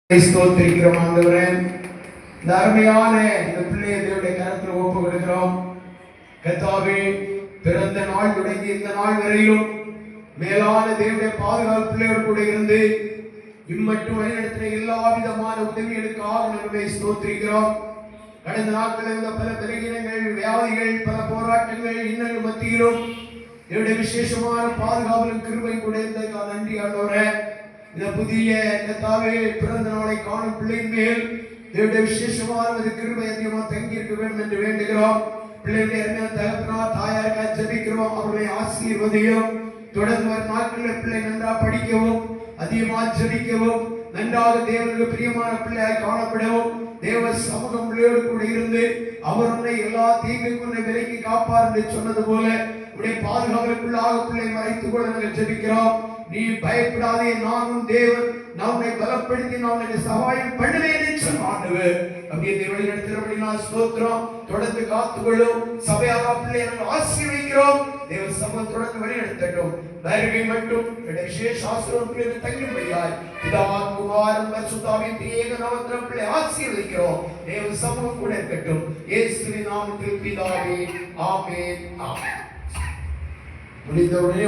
ஸ்தோத்திரிக்கிறோம் ஆண்டவரே. இந்த அருமையான இந்த பிள்ளையை தேவனுடைய கரத்தில் ஒப்பு கொடுக்கிறோம். கர்த்தாவே, பிறந்த நாள் தொடங்கி இந்த நாள் வரையிலும் மேலான தேவனுடைய பாதுகாப்பு பிள்ளையோடு கூட இருந்து இம்மட்டும் வழிநடத்தின எல்லா விதமான உதவிகளுக்காக நாங்கள் ஸ்தோத்திரிக்கிறோம். கடந்த நாட்களில் இருந்த பல பலகீனங்கள், வியாதிகள், பல போராட்டங்கள், இன்னும் மத்தியிலும் என்னுடைய விசேஷமான பாதுகாவலும் கிருபை கூட இருந்ததுக்காக நன்றி ஆண்டவரே. இந்த புதிய கர்த்தாவே பிறந்த நாளை காணும் பிள்ளையின் மேல் தேவனுடைய விசேஷமான கிருபை அதிகமாக தங்கி இருக்க வேண்டும் என்று வேண்டுகிறோம். பிள்ளைகளுடைய அருமையான தகப்பனார் தாயாருக்காக ஜெபிக்கிறோம். அவர்களை ஆசீர்வதியும். தொடர்ந்து வரும் நாட்களில் பிள்ளை நன்றாக படிக்கவும், அதிகமாக ஜெபிக்கவும், நன்றாக தேவனுக்கு பிரியமான பிள்ளையாக காணப்படவும், தேவ சமூகம் பிள்ளையோடு கூட இருந்து அவர் உன்னை எல்லா தீங்குக்கும் விலக்கி காப்பார் என்று சொன்னது போல உடைய பாதுகாவலுக்குள்ளாக பிள்ளை மறைத்துக் கொள்ள நாங்கள் ஜெபிக்கிறோம். நீ பயப்படாதே, நானும் தேவன், நான் உன்னை பலப்படுத்தி நான் உனக்கு சகாயம் பண்ணுவேன் என்று சொன்னார். அப்படியே தேவனை நடத்துகிறபடி நான் ஸ்தோத்திரம். தொடர்ந்து காத்துக்கொள்ளும் சபையாக பிள்ளை நாங்கள் ஆசீர்வதிக்கிறோம். தேவ சமூகம் தொடர்ந்து வழி நடத்தட்டும். வருகை மட்டும் விசேஷ ஆசீர்வாதம் தங்கும்படியாய் பிதா குமாரன் பரிசுத்தாவின் திரியேக நாமத்தில் பிள்ளை ஆசீர்வதிக்கிறோம். தேவ சமூகம் கூட இருக்கட்டும். இயேசுவின் நாமத்தில் பிதாவே, ஆமென். ஆமென். முடிந்தவுடனே